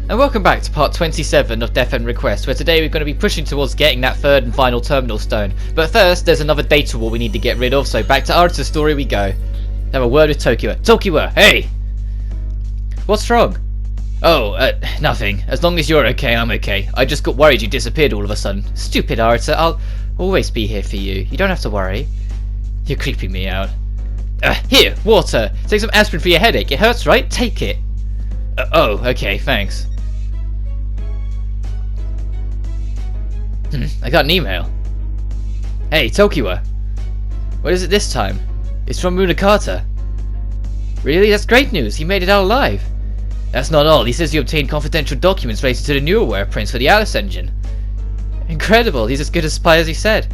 And welcome back to part 27 of Death End Request, where today we're going to be pushing towards getting that third and final terminal stone. But first, there's another data wall we need to get rid of, so back to Aruta's story we go. Have a word with Tokiwa. Tokiwa, hey! What's wrong? Oh, nothing. As long as you're okay, I'm okay. I just got worried you disappeared all of a sudden. Stupid Aruta, I'll always be here for you. You don't have to worry. You're creeping me out. Here, water. Take some aspirin for your headache. It hurts, right? Take it. Oh, okay, thanks. I got an email. Hey, Tokiwa. What is it this time? It's from Munakata. Really? That's great news. He made it out alive. That's not all. He says you obtained confidential documents related to the Neuroware prints for the Alice engine. Incredible. He's as good a spy as he said.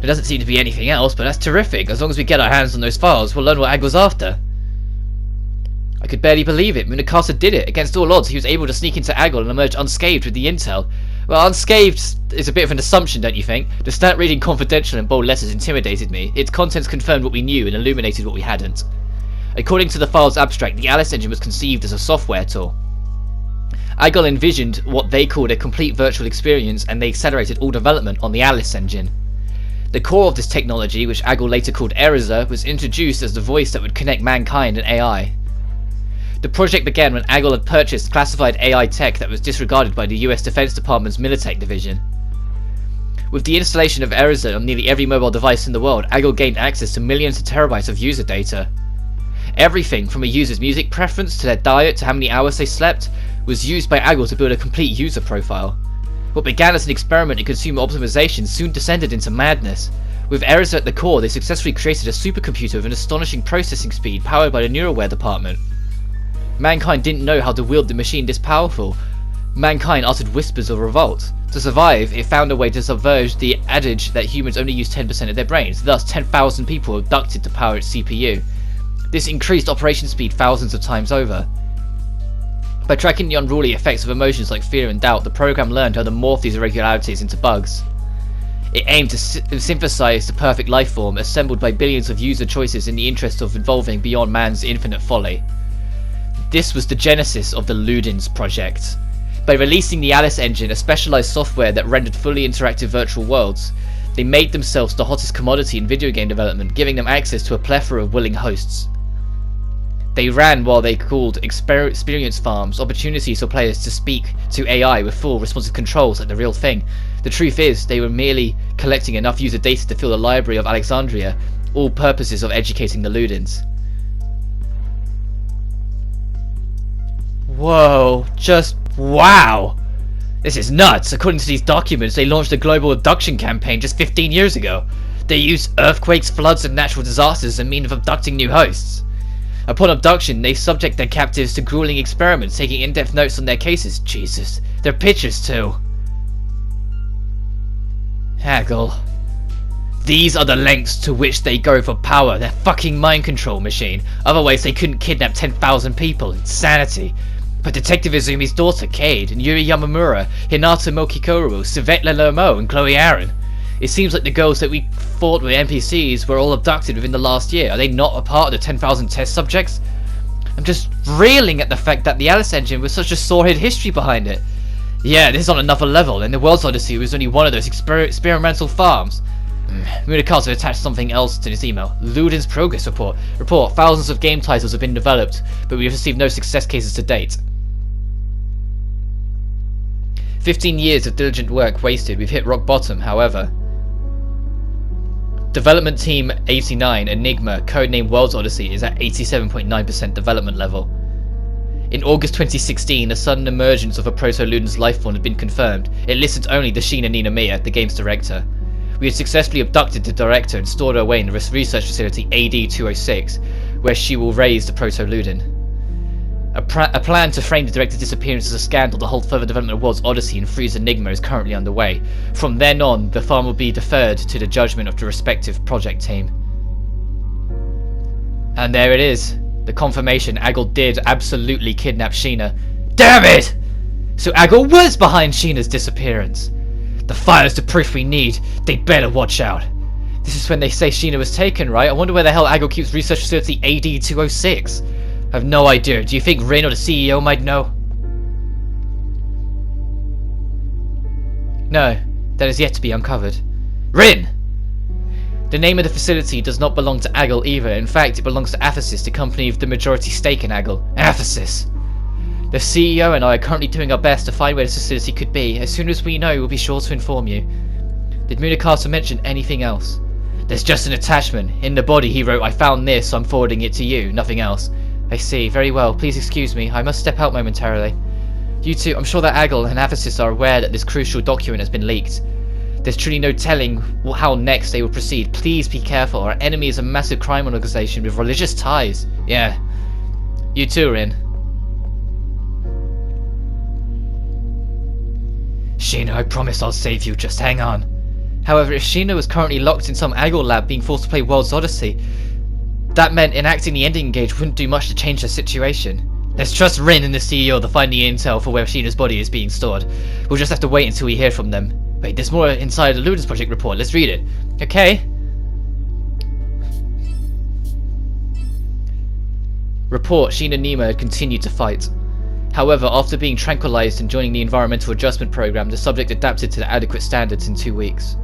There doesn't seem to be anything else, but that's terrific. As long as we get our hands on those files, we'll learn what Ag was after. I could barely believe it. Munakata did it. Against all odds, he was able to sneak into Agol and emerge unscathed with the intel. Well, unscathed is a bit of an assumption, don't you think? The stat reading confidential in bold letters intimidated me. Its contents confirmed what we knew and illuminated what we hadn't. According to the file's abstract, the Alice engine was conceived as a software tool. Agol envisioned what they called a complete virtual experience, and they accelerated all development on the Alice engine. The core of this technology, which Agol later called Erza, was introduced as the voice that would connect mankind and AI. The project began when Agol had purchased classified AI tech that was disregarded by the US Defense Department's Militech division. With the installation of Erza on nearly every mobile device in the world, Agol gained access to millions of terabytes of user data. Everything from a user's music preference to their diet to how many hours they slept was used by Agol to build a complete user profile. What began as an experiment in consumer optimization soon descended into madness. With Erza at the core, they successfully created a supercomputer with an astonishing processing speed powered by the Neuroware department. Mankind didn't know how to wield the machine this powerful. Mankind uttered whispers of revolt. To survive, it found a way to subverge the adage that humans only use 10% of their brains, thus 10,000 people were abducted to power its CPU. This increased operation speed thousands of times over. By tracking the unruly effects of emotions like fear and doubt, the program learned how to morph these irregularities into bugs. It aimed to synthesize the perfect life form, assembled by billions of user choices in the interest of evolving beyond man's infinite folly. This was the genesis of the Ludens project. By releasing the Alice engine, a specialized software that rendered fully interactive virtual worlds, they made themselves the hottest commodity in video game development, giving them access to a plethora of willing hosts. They ran what they called experience farms, opportunities for players to speak to AI with full responsive controls like the real thing. The truth is, they were merely collecting enough user data to fill the library of Alexandria, all purposes of educating the Ludens. Whoa, just wow! This is nuts! According to these documents, they launched a global abduction campaign just 15 years ago. They used earthquakes, floods, and natural disasters as a means of abducting new hosts. Upon abduction, they subject their captives to grueling experiments, taking in-depth notes on their cases. Jesus, their pictures too. Haggle. These are the lengths to which they go for power. Their fucking mind control machine. Otherwise, they couldn't kidnap 10,000 people. Insanity. But Detective Izumi's daughter, Cade, and Yuri Yamamura, Hinata Mokikoro, Svetla Lermo, and Chloe Aaron. It seems like the girls that we thought were NPCs were all abducted within the last year. Are they not a part of the 10,000 test subjects? I'm just reeling at the fact that the Alice engine was such a sordid history behind it. Yeah, this is on another level, and the World's Odyssey was only one of those experimental farms. Munakata attached something else to this email. Ludens progress report. Thousands of game titles have been developed, but we have received no success cases to date. 15 years of diligent work wasted. We've hit rock bottom, however. Development Team 89, Enigma, codenamed World's Odyssey, is at 87.9% development level. In August 2016, the sudden emergence of a proto-Ludens lifeform had been confirmed. It listed only Dashina Ninamiya, the game's director. We had successfully abducted the director and stored her away in the research facility AD-206, where she will raise the proto-Luden. A plan to frame the director's disappearance as a scandal to hold further development of World's Odyssey and freeze Enigma is currently underway. From then on, the farm will be deferred to the judgment of the respective project team. And there it is. The confirmation. Agol did absolutely kidnap Sheena. Damn it! So Agol was behind Sheena's disappearance. The file's the proof we need. They better watch out. This is when they say Sheena was taken, right? I wonder where the hell Agol keeps research facility AD-206. I have no idea. Do you think Rin or the CEO might know? No, that is yet to be uncovered. Rin! The name of the facility does not belong to Aggle either. In fact, it belongs to Athesis, the company with the majority stake in Aggle. Athesis! The CEO and I are currently doing our best to find where this facility could be. As soon as we know, we'll be sure to inform you. Did Munakata mention anything else? There's just an attachment. In the body he wrote, "I found this, so I'm forwarding it to you." Nothing else. I see. Very well. Please excuse me. I must step out momentarily. You two, I'm sure that Aggle and Athesis are aware that this crucial document has been leaked. There's truly no telling how next they will proceed. Please be careful. Our enemy is a massive crime organization with religious ties. Yeah. You too, Rin. Sheena, I promise I'll save you. Just hang on. However, if Sheena was currently locked in some Aggle lab being forced to play World's Odyssey, that meant enacting the ending gauge wouldn't do much to change the situation. Let's trust Rin and the CEO to find the intel for where Sheena's body is being stored. We'll just have to wait until we hear from them. Wait, there's more inside the Ludens project report. Let's read it. Okay. Report, Sheena Nima had continued to fight. However, after being tranquilized and joining the environmental adjustment program, the subject adapted to the adequate standards in 2 weeks.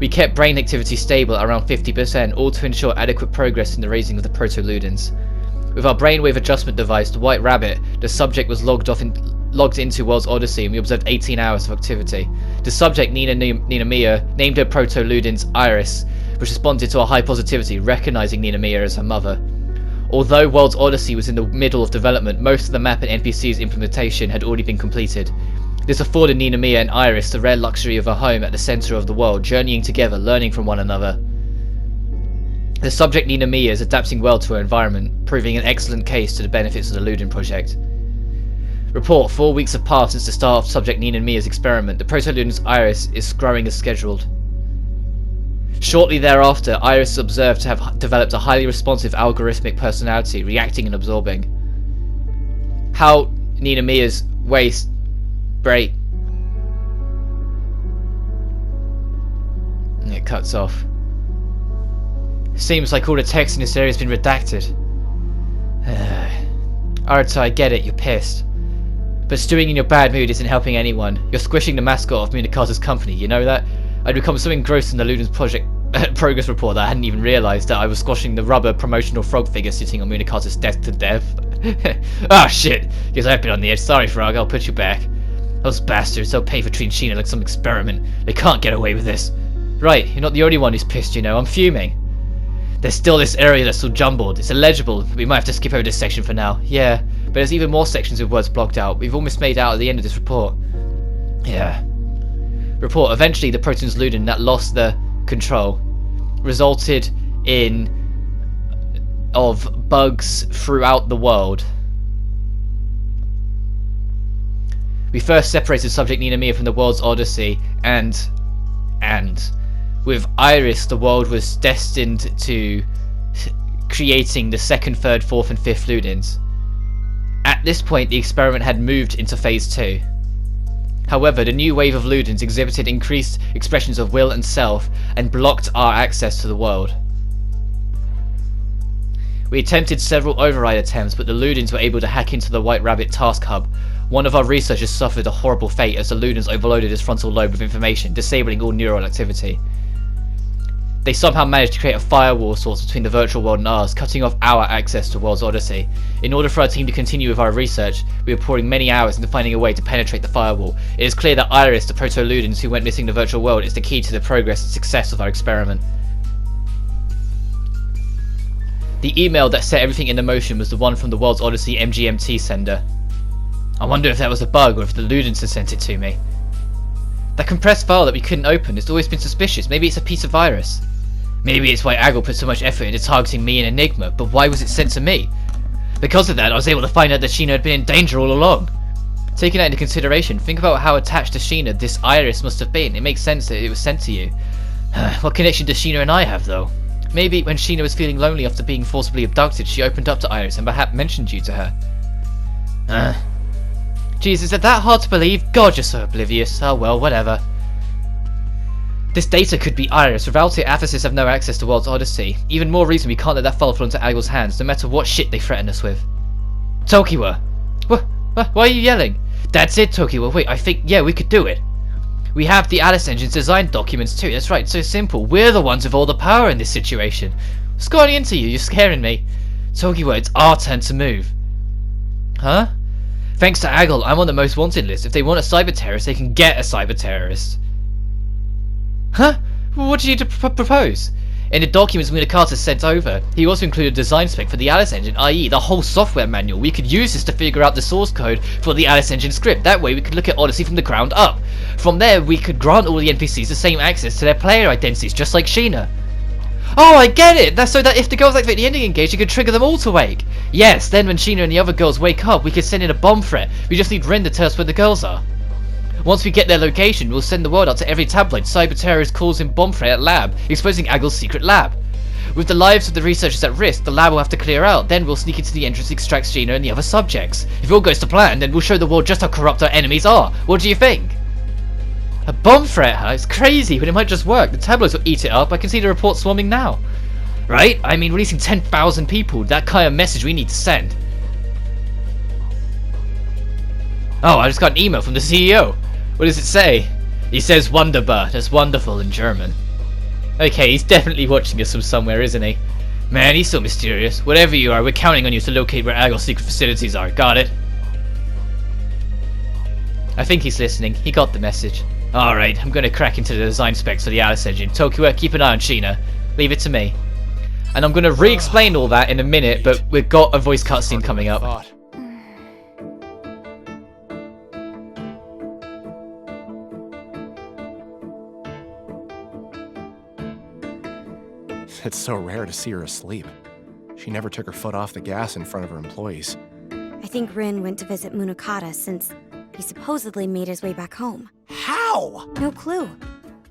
We kept brain activity stable at around 50%, all to ensure adequate progress in the raising of the proto-Ludens. With our brainwave adjustment device, the White Rabbit, the subject was logged into World's Odyssey, and we observed 18 hours of activity. The subject, Nina Mia, named her proto-Ludens Iris, which responded to a high positivity, recognizing Nina Mia as her mother. Although World's Odyssey was in the middle of development, most of the map and NPC's implementation had already been completed. This afforded Nina Mia and Iris the rare luxury of a home at the center of the world, journeying together, learning from one another. The subject Nina Mia is adapting well to her environment, proving an excellent case to the benefits of the Luden project. Report, 4 weeks have passed since the start of subject Nina Mia's experiment. The proto-Ludens Iris is growing as scheduled. Shortly thereafter, Iris is observed to have developed a highly responsive algorithmic personality, reacting and absorbing. How Nina Mia's waist break. It cuts off. Seems like all the text in this area has been redacted. Arata, I get it, you're pissed. But stewing in your bad mood isn't helping anyone. You're squishing the mascot of Munakata's company, you know that? I'd become so engrossed in the Ludens project progress report that I hadn't even realised that I was squashing the rubber promotional frog figure sitting on Munakata's desk to death. Ah, shit! Guess I've been on the edge. Sorry, Frog, I'll put you back. Those bastards, they'll pay for treating Sheena like some experiment. They can't get away with this. Right, you're not the only one who's pissed, you know. I'm fuming. There's still this area that's so jumbled. It's illegible. We might have to skip over this section for now. Yeah, but there's even more sections with words blocked out. We've almost made out at the end of this report. Yeah. Report, eventually the Proton's Luden that lost the control resulted in of bugs throughout the world. We first separated subject Nina Mia from the World's Odyssey, and with Iris the world was destined to creating the 2nd, 3rd, 4th and 5th Ludens. At this point the experiment had moved into phase 2. However, the new wave of Ludens exhibited increased expressions of will and self and blocked our access to the world. We attempted several override attempts, but the Ludens were able to hack into the White Rabbit task hub. One of our researchers suffered a horrible fate as the Ludens overloaded his frontal lobe with information, disabling all neural activity. They somehow managed to create a firewall source between the virtual world and ours, cutting off our access to World's Odyssey. In order for our team to continue with our research, we were pouring many hours into finding a way to penetrate the firewall. It is clear that Iris, the proto-Ludens who went missing in the virtual world, is the key to the progress and success of our experiment. The email that set everything into motion was the one from the World's Odyssey MGMT sender. I wonder if that was a bug or if the Ludens had sent it to me. That compressed file that we couldn't open has always been suspicious. Maybe it's a piece of virus. Maybe it's why Aggle put so much effort into targeting me and Enigma, but why was it sent to me? Because of that, I was able to find out that Sheena had been in danger all along. Taking that into consideration, think about how attached to Sheena this Iris must have been. It makes sense that it was sent to you. What connection does Sheena and I have, though? Maybe when Sheena was feeling lonely after being forcibly abducted, she opened up to Iris and perhaps mentioned you to her. Jeez, is it that hard to believe? God, you're so oblivious. Oh well, whatever. This data could be Iris. Without it, Athesis have no access to World's Odyssey. Even more reason we can't let that file fall into Aggle's hands, no matter what shit they threaten us with. Tokiwa! Why are you yelling? That's it, Tokiwa. Wait, I think, yeah, we could do it. We have the Alice Engine's design documents too. That's right, so simple. We're the ones with all the power in this situation. What's going into you? You're scaring me. Tokiwa, it's our turn to move. Huh? Thanks to Aggle, I'm on the most wanted list. If they want a cyber terrorist, they can get a cyber terrorist. Huh? What do you propose? In the documents Munakata sent over, he also included a design spec for the Alice Engine, i.e. the whole software manual. We could use this to figure out the source code for the Alice Engine script. That way we could look at Odyssey from the ground up. From there, we could grant all the NPCs the same access to their player identities, just like Sheena. Oh, I get it! That's so that if the girls activate the ending engage, you could trigger them all to wake. Yes, then when Sheena and the other girls wake up, we could send in a bomb threat. We just need Ren to tell us where the girls are. Once we get their location, we'll send the word out to every tabloid. Cyber terrorist calls in bomb threat at lab, exposing Aggle's secret lab. With the lives of the researchers at risk, the lab will have to clear out. Then we'll sneak into the entrance, extract Sheena and the other subjects. If all goes to plan, then we'll show the world just how corrupt our enemies are. What do you think? A bomb threat, huh? It's crazy, but it might just work. The tabloids will eat it up. I can see the report swarming now. Right? I mean, releasing 10,000 people. That kind of message we need to send. Oh, I just got an email from the CEO. What does it say? He says wunderbar. That's wonderful in German. Okay, he's definitely watching us from somewhere, isn't he? Man, he's so mysterious. Whatever you are, we're counting on you to locate where Aggle's secret facilities are. Got it? I think he's listening. He got the message. Alright, I'm gonna crack into the design specs for the Alice Engine. Tokiwa, keep an eye on Sheena. Leave it to me. And I'm gonna re-explain all that in a minute, but we've got a voice cutscene coming up. It's so rare to see her asleep. She never took her foot off the gas in front of her employees. I think Rin went to visit Munakata since he supposedly made his way back home. How? No clue.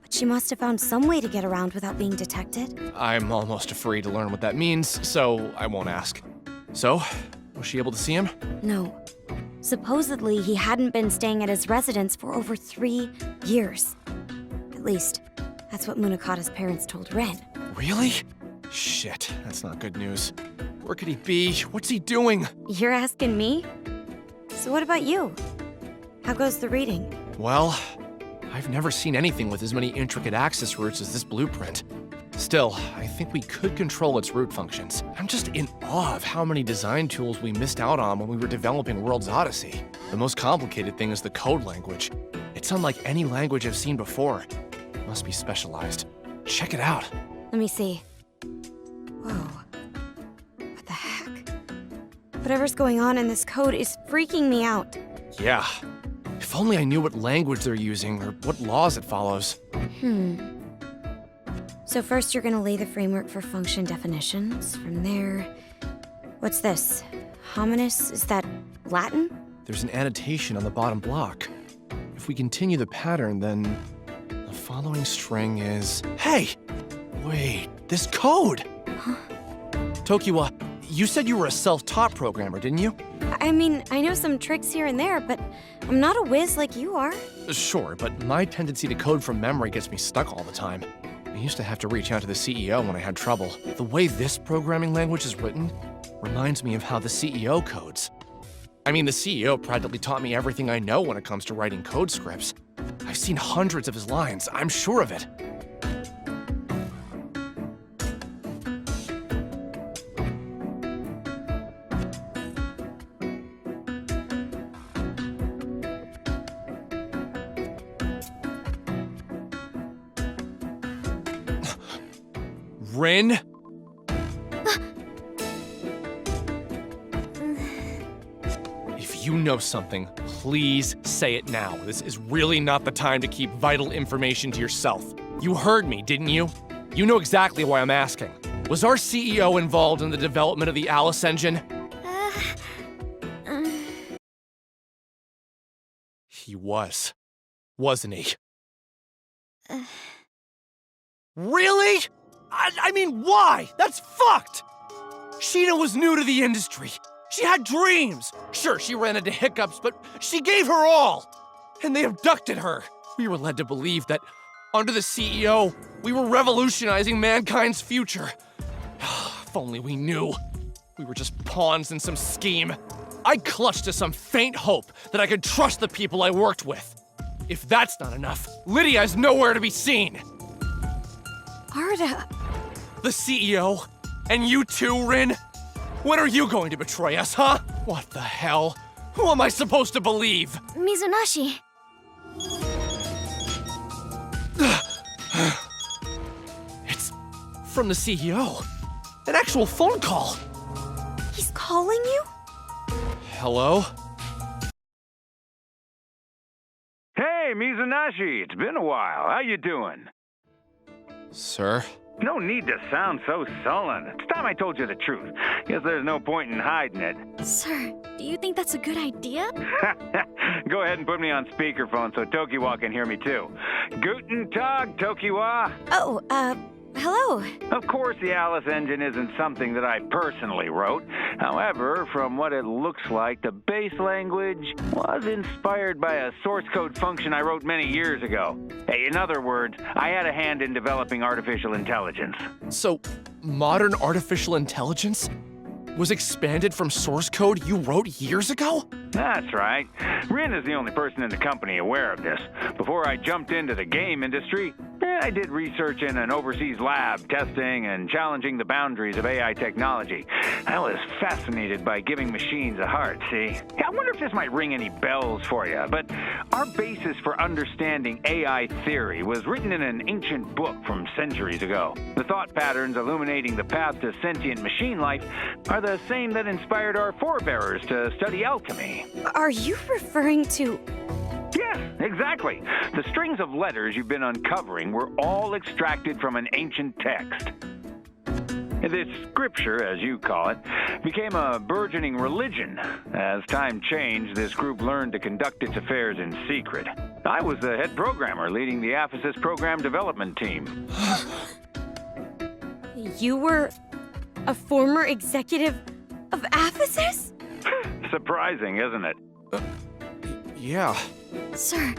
But she must have found some way to get around without being detected. I'm almost afraid to learn what that means, so I won't ask. So, was she able to see him? No. Supposedly, he hadn't been staying at his residence for over 3 years. At least, that's what Munakata's parents told Ren. Really? Shit, that's not good news. Where could he be? What's he doing? You're asking me? So what about you? How goes the reading? Well, I've never seen anything with as many intricate access routes as this blueprint. Still, I think we could control its root functions. I'm just in awe of how many design tools we missed out on when we were developing World's Odyssey. The most complicated thing is the code language. It's unlike any language I've seen before. It must be specialized. Check it out. Let me see. Whoa. What the heck? Whatever's going on in this code is freaking me out. Yeah. If only I knew what language they're using or what laws it follows. So first you're gonna lay the framework for function definitions. From there... What's this? Hominis? Is that Latin? There's an annotation on the bottom block. If we continue the pattern, then the following string is... Hey! Wait, this code! Huh? Tokiwa, you said you were a self-taught programmer, didn't you? I mean, I know some tricks here and there, but I'm not a whiz like you are. Sure, but my tendency to code from memory gets me stuck all the time. I used to have to reach out to the CEO when I had trouble. The way this programming language is written reminds me of how the CEO codes. I mean, the CEO practically taught me everything I know when it comes to writing code scripts. I've seen hundreds of his lines, I'm sure of it. Rin? If you know something, please say it now. This is really not the time to keep vital information to yourself. You heard me, didn't you? You know exactly why I'm asking. Was our CEO involved in the development of the Alice Engine? He was, wasn't he? Really? I mean, why? That's fucked! Sheena was new to the industry. She had dreams. Sure, she ran into hiccups, but she gave her all. And they abducted her. We were led to believe that, under the CEO, we were revolutionizing mankind's future. If only we knew. We were just pawns in some scheme. I clutched to some faint hope that I could trust the people I worked with. If that's not enough, Lydia is nowhere to be seen. Arda. The CEO? And you too, Rin? When are you going to betray us, huh? What the hell? Who am I supposed to believe? Mizunashi. It's from the CEO. An actual phone call. He's calling you? Hello? Hey, Mizunashi, it's been a while. How you doing? Sir? No need to sound so sullen. It's time I told you the truth. Guess there's no point in hiding it. Sir, do you think that's a good idea? Go ahead and put me on speakerphone so Tokiwa can hear me too. Guten Tag, Tokiwa. Oh, hello. Of course, the Alice engine isn't something that I personally wrote. However, from what it looks like, the base language was inspired by a source code function I wrote many years ago. Hey, in other words, I had a hand in developing artificial intelligence. So, modern artificial intelligence was expanded from source code you wrote years ago? That's right. Rin is the only person in the company aware of this. Before I jumped into the game industry, I did research in an overseas lab, testing and challenging the boundaries of AI technology. I was fascinated by giving machines a heart, see? I wonder if this might ring any bells for you, but our basis for understanding AI theory was written in an ancient book from centuries ago. The thought patterns illuminating the path to sentient machine life are the same that inspired our forebearers to study alchemy. Are you referring to... Yes, exactly. The strings of letters you've been uncovering were all extracted from an ancient text. This scripture, as you call it, became a burgeoning religion. As time changed, this group learned to conduct its affairs in secret. I was the head programmer leading the Aphesis program development team. You were a former executive of Aphesis? Surprising, isn't it? Yeah. Sir,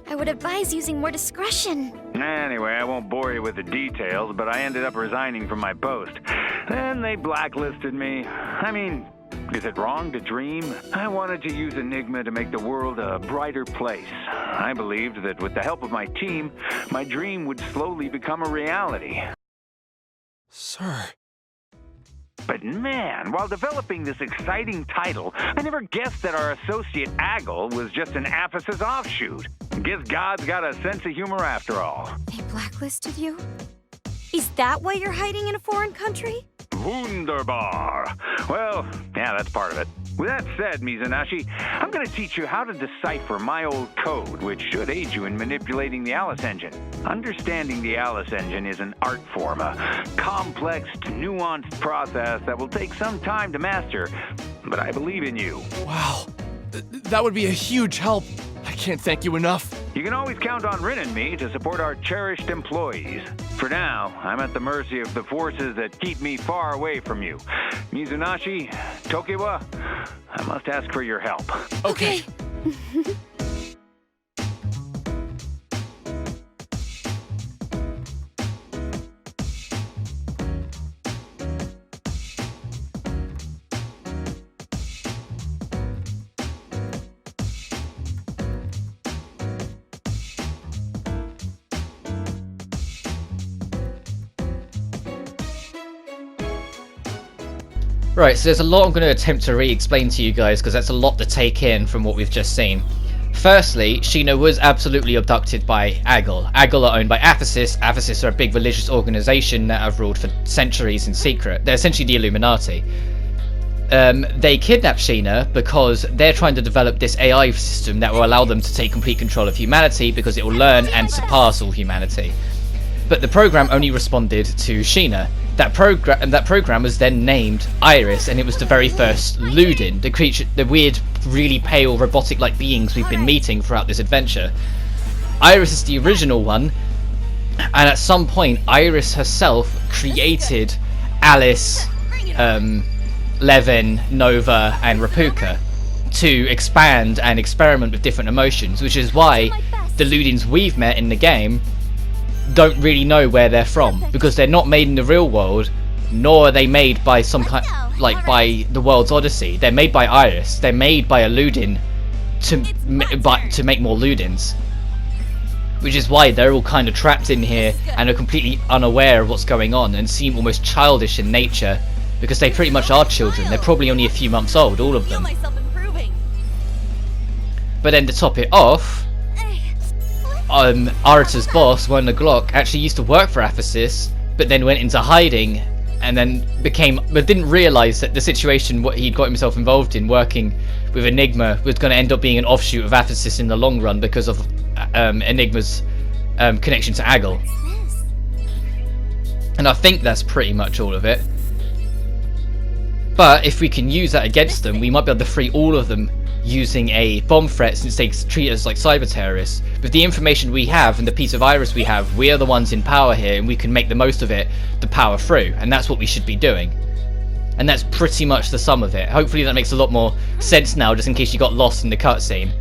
I would advise using more discretion. Anyway, I won't bore you with the details, but I ended up resigning from my post. Then they blacklisted me. I mean, is it wrong to dream? I wanted to use Enigma to make the world a brighter place. I believed that with the help of my team, my dream would slowly become a reality. Sir. But man, while developing this exciting title, I never guessed that our associate Aggle was just an Aphesis offshoot. Guess God's got a sense of humor after all. They blacklisted you? Is that why you're hiding in a foreign country? Wunderbar. Well, yeah, that's part of it. With that said, Mizunashi, I'm going to teach you how to decipher my old code, which should aid you in manipulating the Alice engine. Understanding the Alice engine is an art form, a complex, nuanced process that will take some time to master, but I believe in you. Wow. That would be a huge help. I can't thank you enough. You can always count on Rin and me to support our cherished employees. For now, I'm at the mercy of the forces that keep me far away from you. Mizunashi, Tokiwa, I must ask for your help. Okay. Right, so there's a lot I'm going to attempt to re-explain to you guys because that's a lot to take in from what we've just seen. Firstly, Sheena was absolutely abducted by Aggle. Aggle are owned by Aphesis. Aphesis are a big religious organization that have ruled for centuries in secret. They're essentially the Illuminati. They kidnapped Sheena because they're trying to develop this AI system that will allow them to take complete control of humanity because it will learn and surpass all humanity. But the program only responded to Sheena. That program was then named Iris, and it was the very first Luden, the creature, the weird, really pale, robotic-like beings we've been meeting throughout this adventure. Iris is the original one, and at some point, Iris herself created Alice, Levin, Nova, and Rapuka to expand and experiment with different emotions, which is why the Ludens we've met in the game don't really know where they're from, because they're not made in the real world, nor are they made by some kind, like by the world's Odyssey. They're made by Iris. They're made by a Luden to make more Ludens. which is why they're all kind of trapped in here and are completely unaware of what's going on and seem almost childish in nature, because they pretty much are children. They're probably only a few months old, all of them. But then to top it off, Arata's boss, one of the Glock, actually used to work for Aphesis, but then went into hiding and then didn't realise that the situation what he'd got himself involved in working with Enigma was going to end up being an offshoot of Aphesis in the long run because of Enigma's connection to Aggle. And I think that's pretty much all of it. But if we can use that against them, we might be able to free all of them using a bomb threat, since they treat us like cyber terrorists. With the information we have and the piece of Iris we have, we are the ones in power here, and we can make the most of it to power through, and that's what we should be doing. And that's pretty much the sum of it. Hopefully that makes a lot more sense now, just in case you got lost in the cutscene.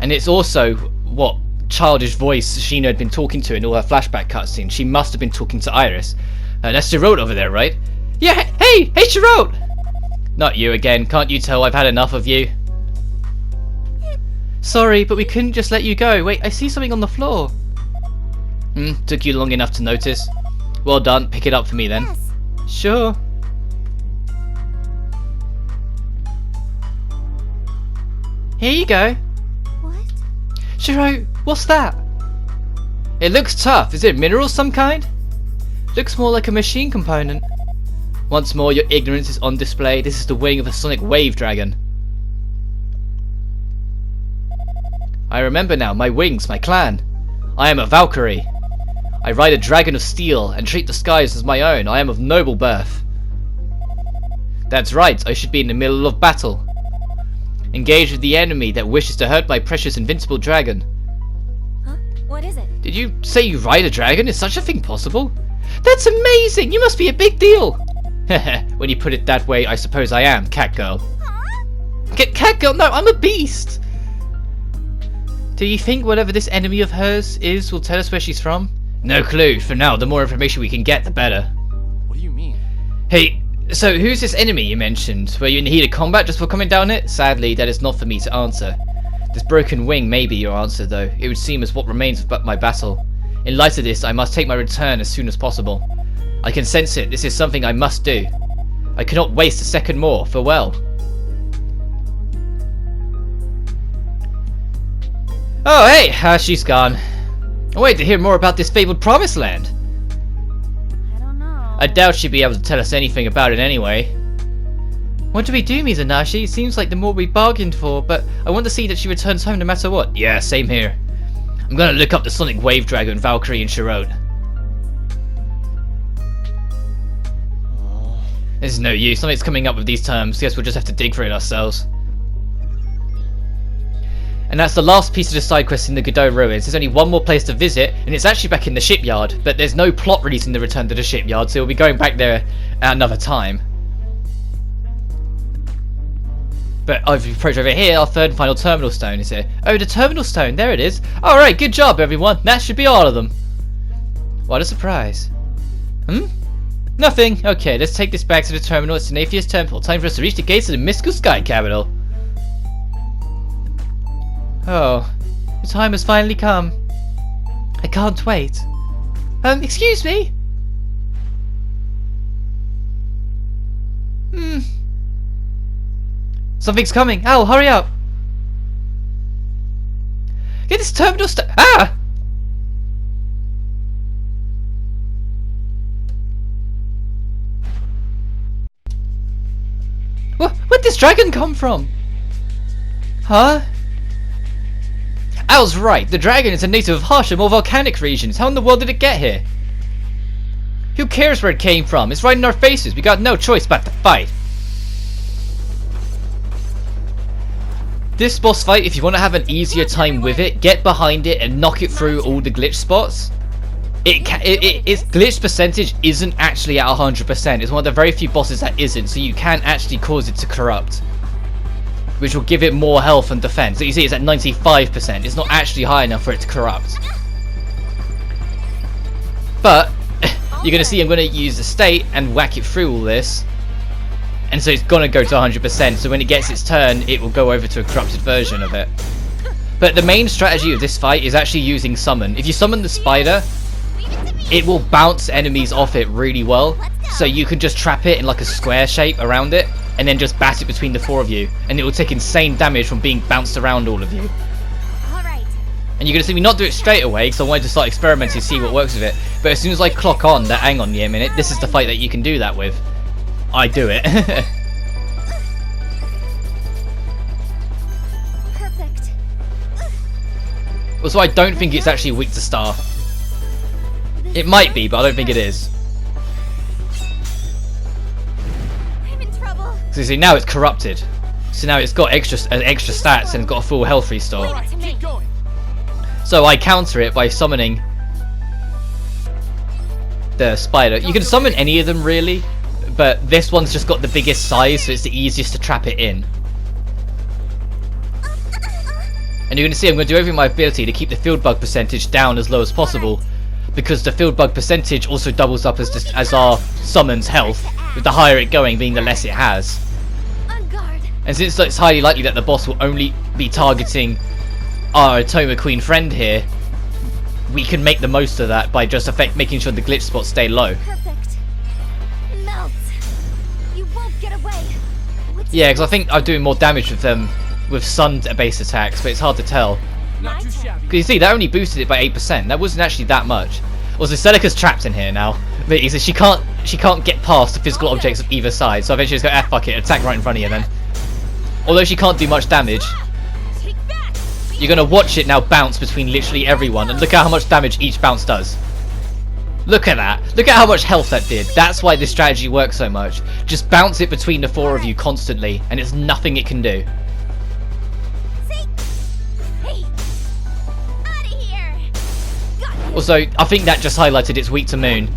And it's also what childish voice Sheena had been talking to in all her flashback cutscenes. She must have been talking to Iris. That's Chirrut over there, right? Yeah, hey Chirrut! Not you again, can't you tell I've had enough of you? Sorry, but we couldn't just let you go. Wait, I see something on the floor. Took you long enough to notice. Well done, pick it up for me then. Yes. Sure. Here you go. What? Chirrut, what's that? It looks tough. Is it mineral of some kind? Looks more like a machine component. Once more, your ignorance is on display. This is the wing of a sonic wave dragon. I remember now, my wings, my clan. I am a Valkyrie. I ride a dragon of steel and treat the skies as my own. I am of noble birth. That's right, I should be in the middle of battle. Engage with the enemy that wishes to hurt my precious invincible dragon. Huh? What is it? Did you say you ride a dragon? Is such a thing possible? That's amazing! You must be a big deal! When you put it that way, I suppose I am, Catgirl. Huh? Catgirl? No, I'm a beast! Do you think whatever this enemy of hers is will tell us where she's from? No clue. For now, the more information we can get, the better. What do you mean? Hey, so who's this enemy you mentioned? Were you in heat of combat just for coming down it? Sadly, that is not for me to answer. This broken wing may be your answer, though. It would seem as what remains of my battle. In light of this, I must take my return as soon as possible. I can sense it. This is something I must do. I cannot waste a second more. Farewell. Oh, hey! She's gone. I wait to hear more about this fabled promised land. I don't know. I doubt she'd be able to tell us anything about it anyway. What do we do, Mizanashi? It seems like the more we bargained for, but I want to see that she returns home no matter what. Yeah, same here. I'm gonna look up the Sonic Wave Dragon, Valkyrie, and Chirrut. This is no use. Nothing's coming up with these terms. Guess we'll just have to dig for it ourselves. And that's the last piece of the side quest in the Godot ruins. There's only one more place to visit, and it's actually back in the shipyard. But there's no plot releasing the return to the shipyard, so we'll be going back there at another time. But if we approach over here, our third and final terminal stone is here. Oh, the terminal stone, there it is. Alright, good job everyone. That should be all of them. What a surprise. Nothing. Okay, let's take this back to the terminal at Sinathea's temple. Time for us to reach the gates of the mystical sky capital. Oh, the time has finally come. I can't wait. Excuse me? Something's coming. Al, hurry up. Get this terminal Ah! Where'd this dragon come from? Huh? Al's right. The dragon is a native of harsh and more volcanic regions. How in the world did it get here? Who cares where it came from? It's right in our faces. We got no choice but to fight. This boss fight, if you want to have an easier time with it, get behind it and knock it through all the glitch spots. Its glitch percentage isn't actually at 100%. It's one of the very few bosses that isn't, so you can actually cause it to corrupt, which will give it more health and defense. So you see it's at 95%. It's not actually high enough for it to corrupt. But you're going to see I'm going to use the state and whack it through all this. And so it's going to go to 100%, so when it gets its turn, it will go over to a corrupted version of it. But the main strategy of this fight is actually using summon. If you summon the spider, it will bounce enemies off it really well. So you can just trap it in like a square shape around it, and then just bat it between the 4 of you. And it will take insane damage from being bounced around all of you. And you're going to see me not do it straight away, because I wanted to start experimenting to see what works with it. But as soon as I clock on that, hang on a minute, this is the fight that you can do that with. I do it. Perfect. Also, I don't think it's actually weak to star. It might be, but I don't think it is. I'm in trouble. So you see, now it's corrupted. So now it's got extra stats and it's got a full health restore. All right, keep going. So I counter it by summoning the spider. You can summon any of them really, but this one's just got the biggest size, so it's the easiest to trap it in. And you're going to see I'm going to do everything in my ability to keep the field bug percentage down as low as possible, because the field bug percentage also doubles up as our summon's health, with the higher it going being the less it has. On guard. And since it's highly likely that the boss will only be targeting our Atoma Queen friend here, we can make the most of that by just making sure the glitch spots stay low. Perfect. Melt. You won't get away. Yeah, because I think I'm doing more damage with them with sun-based attacks, but it's hard to tell. Not too shabby. Because you see, that only boosted it by 8%. That wasn't actually that much. Also, Celica's trapped in here now. But he says she can't get past the physical objects of either side, so eventually just go, fuck it, attack right in front of you then. Although she can't do much damage, Take back. you're going to watch it now bounce between literally everyone, and look at how much damage each bounce does. Look at that. Look at how much health that did. That's why this strategy works so much. Just bounce it between the 4 of you constantly, and it's nothing it can do. See? Hey. Out of here. Got you. Also, I think that just highlighted it's weak to Moon,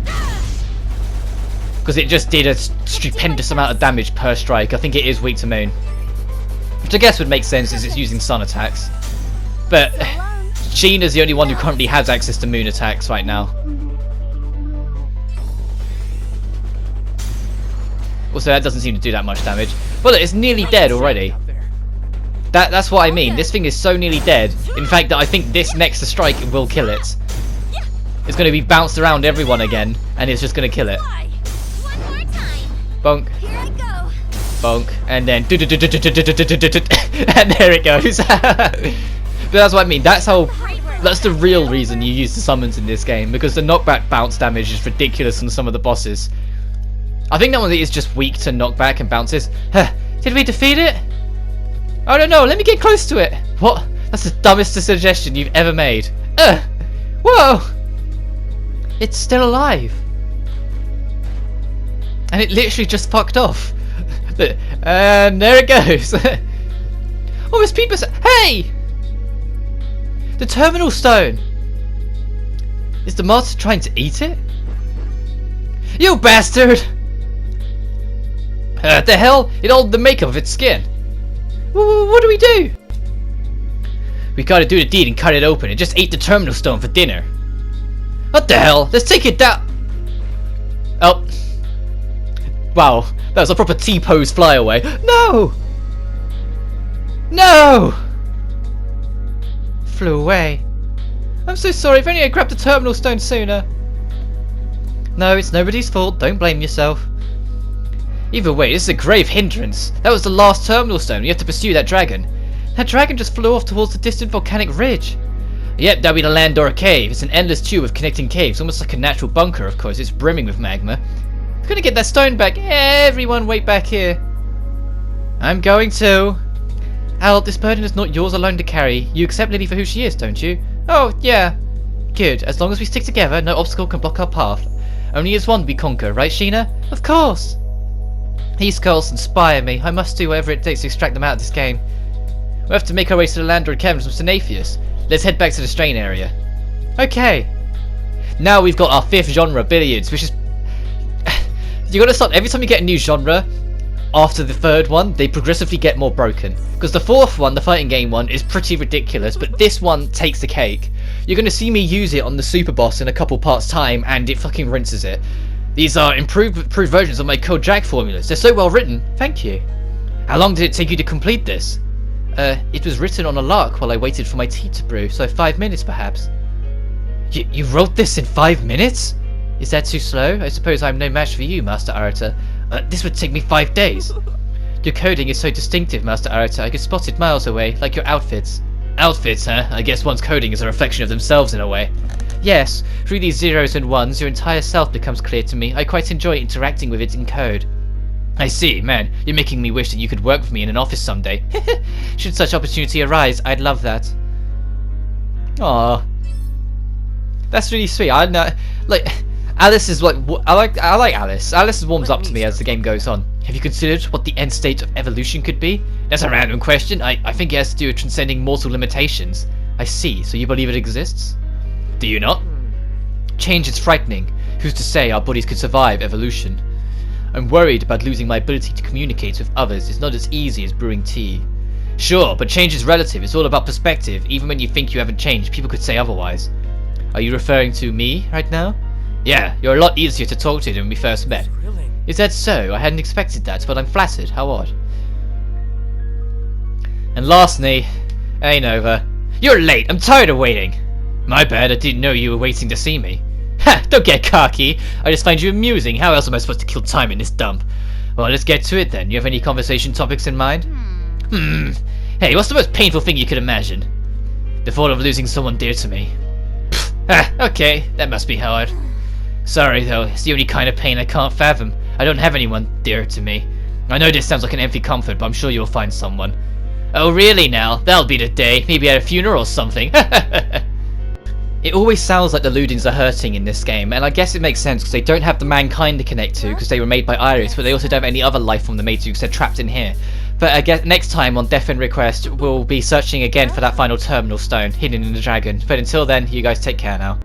because it just did a stupendous amount of damage per strike. I think it is weak to Moon, which I guess would make sense as it's using sun attacks. But Sheena's the only one who currently has access to Moon attacks right now. Also, that doesn't seem to do that much damage. Well, look, it's nearly dead already. That's what I mean. This thing is so nearly dead. In fact, that I think this next to strike will kill it. It's going to be bounced around everyone again, and it's just going to kill it. Fly. One more time. Bonk, Here I go. bonk, and then and there it goes. But that's what I mean. That's the real reason you use the summons in this game, because the knockback bounce damage is ridiculous on some of the bosses. I think that one is just weak to knockback and bounces. Did we defeat it? I don't know. Let me get close to it. What? That's the dumbest suggestion you've ever made. Whoa! It's still alive. And it literally just fucked off. And there it goes. Oh, it's people. Hey! The terminal stone. Is the martyr trying to eat it? You bastard! The hell? It altered the makeup of its skin. What do we do? We gotta do the deed and cut it open. It just ate the terminal stone for dinner. What the hell? Let's take it down. Oh. Wow. That was a proper T-pose flyaway. No! No! Flew away. I'm so sorry. If only I grabbed the terminal stone sooner. No, it's nobody's fault. Don't blame yourself. Either way, this is a grave hindrance. That was the last terminal stone. You have to pursue that dragon. That dragon just flew off towards the distant volcanic ridge. Yep, that'll be the land or a cave. It's an endless tube of connecting caves, almost like a natural bunker, of course. It's brimming with magma. I'm gonna get that stone back. Everyone wait back here. I'm going to. Al, this burden is not yours alone to carry. You accept Lily for who she is, don't you? Oh, yeah. Good. As long as we stick together, no obstacle can block our path. Only as one we conquer, right, Sheena? Of course! These girls inspire me. I must do whatever it takes to extract them out of this game. We'll have to make our way to the Landroid caverns of Sinatheus. Let's head back to the strain area. Okay. Now we've got our 5th genre, billiards, which is... you gotta stop. Every time you get a new genre, after the 3rd one, they progressively get more broken. Because the 4th one, the fighting game one, is pretty ridiculous, but this one takes the cake. You're gonna see me use it on the super boss in a couple parts time, and it fucking rinses it. These are improved versions of my Code Jack formulas. They're so well written. Thank you. How long did it take you to complete this? It was written on a lark while I waited for my tea to brew, so 5 minutes perhaps. You wrote this in 5 minutes? Is that too slow? I suppose I'm no match for you, Master Arata. This would take me 5 days. Your coding is so distinctive, Master Arata, I could spot it miles away, like your outfits. Outfits, huh? I guess one's coding is a reflection of themselves in a way. Yes, through these zeros and ones, your entire self becomes clear to me. I quite enjoy interacting with it in code. I see, man, you're making me wish that you could work with me in an office someday. Should such opportunity arise, I'd love that. Aww. That's really sweet. I know, like, Alice is like, I like Alice. Alice warms up to me as the game goes on. Have you considered what the end state of evolution could be? That's a random question. I think it has to do with transcending mortal limitations. I see, so you believe it exists? Do you not? Change is frightening. Who's to say our bodies could survive evolution? I'm worried about losing my ability to communicate with others. It's not as easy as brewing tea. Sure, but change is relative. It's all about perspective. Even when you think you haven't changed, people could say otherwise. Are you referring to me right now? Yeah, you're a lot easier to talk to than when we first met. Really? Is that so? I hadn't expected that, but I'm flattered. How odd. And lastly, ain't over. You're late. I'm tired of waiting. My bad, I didn't know you were waiting to see me. Ha! Don't get cocky. I just find you amusing. How else am I supposed to kill time in this dump? Well, let's get to it then. You have any conversation topics in mind? Hey, what's the most painful thing you could imagine? The thought of losing someone dear to me. Okay, that must be hard. Sorry though, it's the only kind of pain I can't fathom. I don't have anyone dear to me. I know this sounds like an empty comfort, but I'm sure you'll find someone. Oh really now? That'll be the day. Maybe at a funeral or something. It always sounds like the Ludens are hurting in this game, and I guess it makes sense because they don't have the mankind to connect to because they were made by Iris, but they also don't have any other life form they're made to because they're trapped in here. But I guess next time on Death End Request, we'll be searching again for that final terminal stone hidden in the dragon. But until then, you guys take care now.